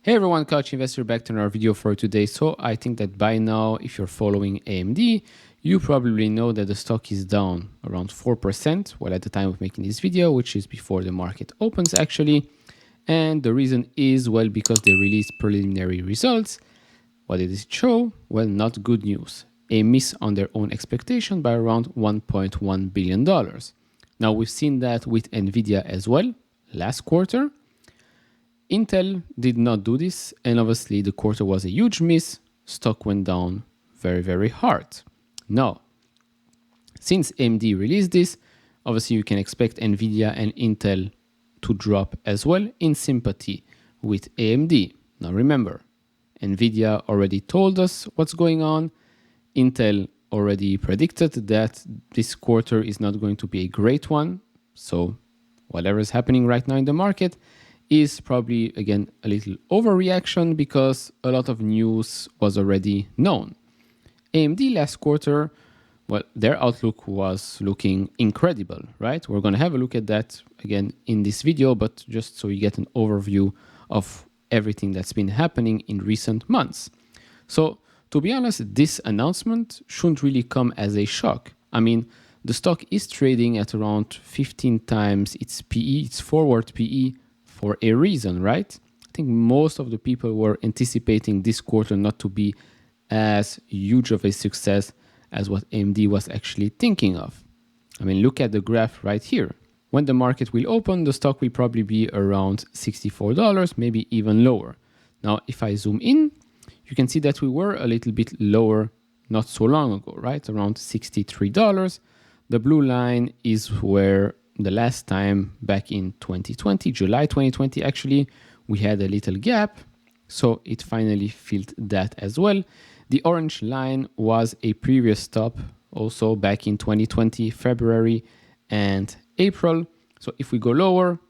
Hey everyone, Couch Investor back to another video for today. So I think that by now, if you're following AMD, you probably know that the stock is down around 4%, well at the time of making this video, which is before the market opens actually. And the reason is, well, because they released preliminary results. What did it show? Well, not good news. A miss on their own expectation by around $1.1 billion. Now we've seen that with Nvidia as well last quarter. Intel did not do this, and obviously the quarter was a huge miss. Stock went down very, very hard. Now, since AMD released this, obviously you can expect Nvidia and Intel to drop as well in sympathy with AMD. Now remember, Nvidia already told us what's going on. Intel already predicted that this quarter is not going to be a great one. So whatever is happening right now in the market is probably, again, a little overreaction because a lot of news was already known. AMD last quarter, well, their outlook was looking incredible, right? We're going to have a look at that again in this video, but just so you get an overview of everything that's been happening in recent months. So to be honest, this announcement shouldn't really come as a shock. I mean, the stock is trading at around 15 times its PE, its forward PE, for a reason, right? I think most of the people were anticipating this quarter not to be as huge of a success as what AMD was actually thinking of. I mean, look at the graph right here. When the market will open, the stock will probably be around $64, maybe even lower. Now, if I zoom in, you can see that we were a little bit lower not so long ago, right? Around $63. The blue line is where the last time back in 2020, July 2020, actually, we had a little gap. So it finally filled that as well. The orange line was a previous stop also back in 2020, February and April. So if we go lower,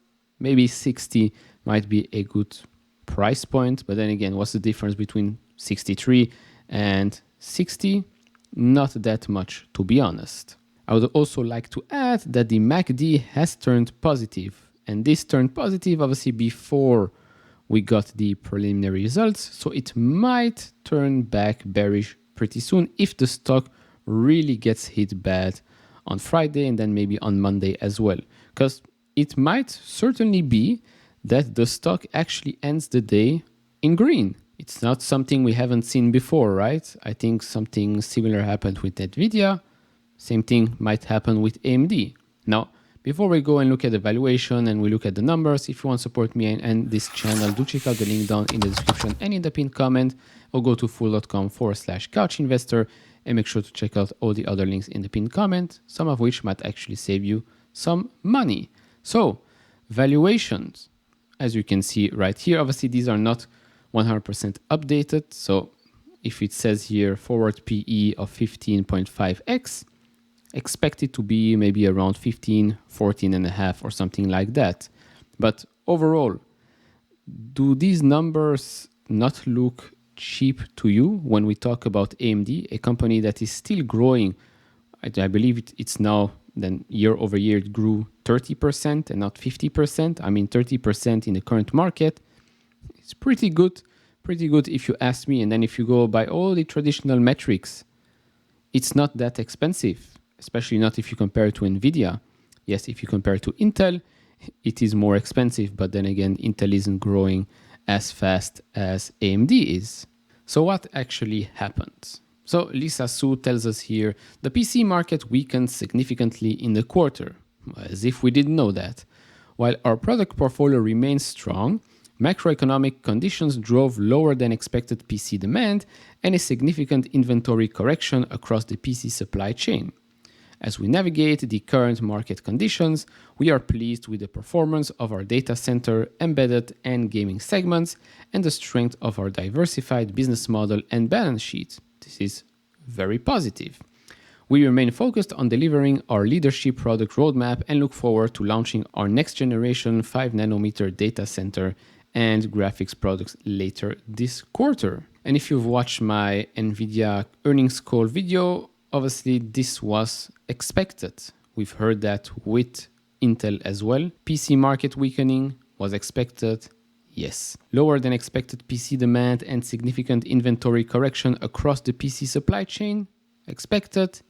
maybe 60 might be a good price point. But then again, what's the difference between 63 and 60? Not that much, to be honest. I would also like to add that the MACD has turned positive, and this turned positive obviously before we got the preliminary results, so it might turn back bearish pretty soon if the stock really gets hit bad on Friday and then maybe on Monday as well, because it might certainly be that the stock actually ends the day in green. It's not something we haven't seen before, right? I think something similar happened with Nvidia. Same thing might happen with AMD. Now, before we go and look at the valuation and we look at the numbers, if you want to support me and this channel, do check out the link down in the description and in the pinned comment, or go to fool.com/couchinvestor and make sure to check out all the other links in the pinned comment, some of which might actually save you some money. So, valuations, as you can see right here, obviously these are not 100% updated. So if it says here forward PE of 15.5x, expect it to be maybe around 15, 14 and a half or something like that. But overall, do these numbers not look cheap to you when we talk about AMD, a company that is still growing? I believe it's now, then year over year, it grew 30% and not 50%. I mean, 30% in the current market. It's pretty good if you ask me. And then if you go by all the traditional metrics, it's not that expensive. Especially not if you compare it to Nvidia. Yes, if you compare it to Intel, it is more expensive, but then again, Intel isn't growing as fast as AMD is. So what actually happened? So Lisa Su tells us here, the PC market weakened significantly in the quarter, as if we didn't know that. While our product portfolio remains strong, macroeconomic conditions drove lower than expected PC demand and a significant inventory correction across the PC supply chain. As we navigate the current market conditions, we are pleased with the performance of our data center, embedded, and gaming segments, and the strength of our diversified business model and balance sheet. This is very positive. We remain focused on delivering our leadership product roadmap and look forward to launching our next generation 5nm data center and graphics products later this quarter. And if you've watched my Nvidia earnings call video, obviously this was expected. We've heard that with Intel as well. PC market weakening was expected. Yes. Lower than expected PC demand and significant inventory correction across the PC supply chain? Expected?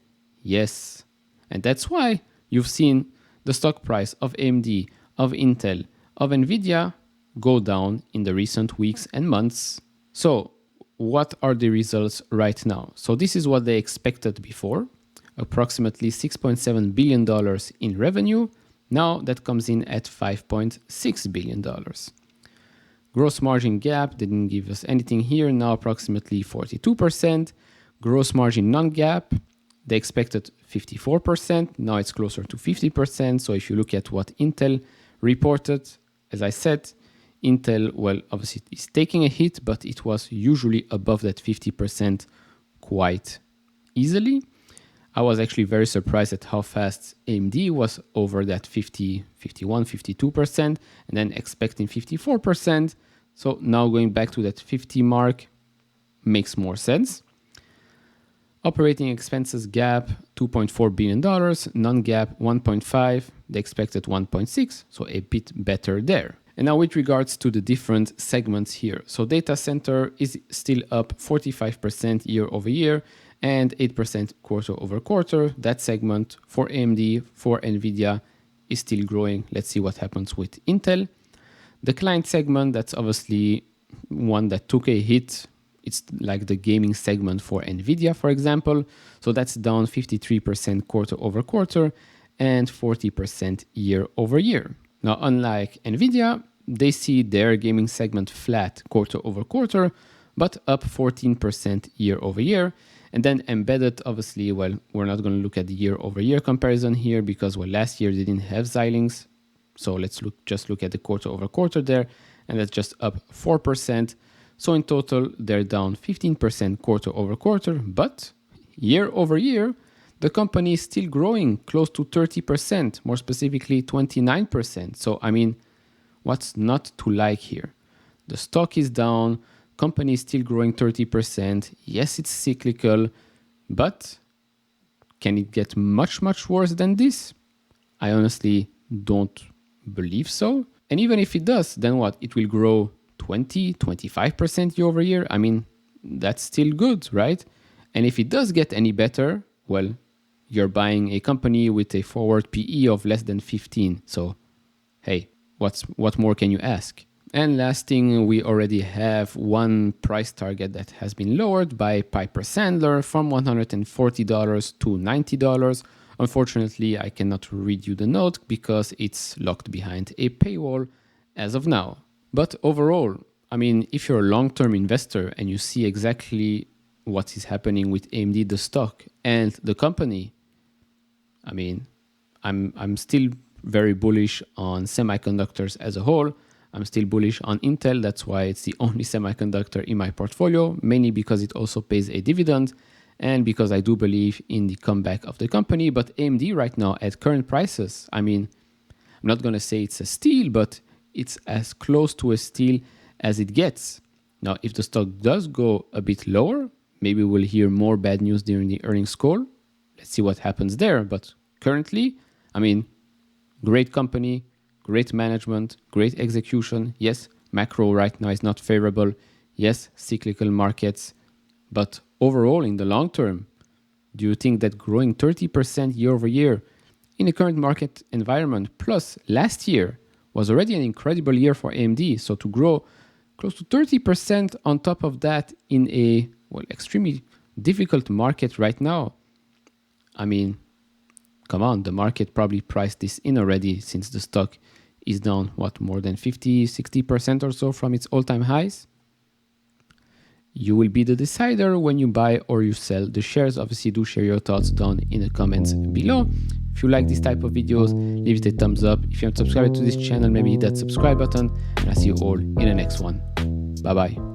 Yes. And that's why you've seen the stock price of AMD, of Intel, of Nvidia go down in the recent weeks and months. So what are the results right now? So this is what they expected before, approximately $6.7 billion in revenue. Now that comes in at $5.6 billion. Gross margin gap didn't give us anything here, now approximately 42%. Gross margin non-GAAP, they expected 54%, now it's closer to 50%. So if you look at what Intel reported, as I said, Intel, well, obviously is taking a hit, but it was usually above that 50% quite easily. I was actually very surprised at how fast AMD was over that 50, 51, 52%, and then expecting 54%. So now going back to that 50 mark makes more sense. Operating expenses gap, $2.4 billion, non-GAAP 1.5, they expected 1.6, so a bit better there. And now with regards to the different segments here. So data center is still up 45% year over year and 8% quarter over quarter. That segment for AMD, for Nvidia is still growing. Let's see what happens with Intel. The client segment, that's obviously one that took a hit. It's like the gaming segment for Nvidia, for example. So that's down 53% quarter over quarter and 40% year over year. Now, unlike Nvidia, they see their gaming segment flat quarter over quarter, but up 14% year over year. And then embedded, obviously, well, we're not going to look at the year over year comparison here because, well, last year they didn't have Xilinx. So let's just look at the quarter over quarter there, and that's just up 4%. So in total, they're down 15% quarter over quarter, but year over year, the company is still growing close to 30%, more specifically 29%. So, I mean, what's not to like here? The stock is down, company is still growing 30%. Yes, it's cyclical, but can it get much, much worse than this? I honestly don't believe so. And even if it does, then what? It will grow 20, 25% year over year. I mean, that's still good, right? And if it does get any better, well, you're buying a company with a forward PE of less than 15. So, hey, what more can you ask? And last thing, we already have one price target that has been lowered by Piper Sandler from $140 to $90. Unfortunately, I cannot read you the note because it's locked behind a paywall as of now. But overall, I mean, if you're a long-term investor and you see exactly what is happening with AMD, the stock, and the company, I mean, I'm still very bullish on semiconductors as a whole. I'm still bullish on Intel. That's why it's the only semiconductor in my portfolio, mainly because it also pays a dividend and because I do believe in the comeback of the company. But AMD right now at current prices, I mean, I'm not going to say it's a steal, but it's as close to a steal as it gets. Now, if the stock does go a bit lower, maybe we'll hear more bad news during the earnings call. Let's see what happens there. But currently, I mean, great company, great management, great execution. Yes, macro right now is not favorable. Yes, cyclical markets. But overall, in the long term, do you think that growing 30% year over year in the current market environment, plus last year was already an incredible year for AMD, so to grow close to 30% on top of that in a, well, extremely difficult market right now, I mean, come on, the market probably priced this in already since the stock is down, what, more than 50, 60% or so from its all-time highs? You will be the decider when you buy or you sell the shares. Obviously, do share your thoughts down in the comments below. If you like this type of videos, leave it a thumbs up. If you haven't subscribed to this channel, maybe hit that subscribe button. And I'll see you all in the next one. Bye-bye.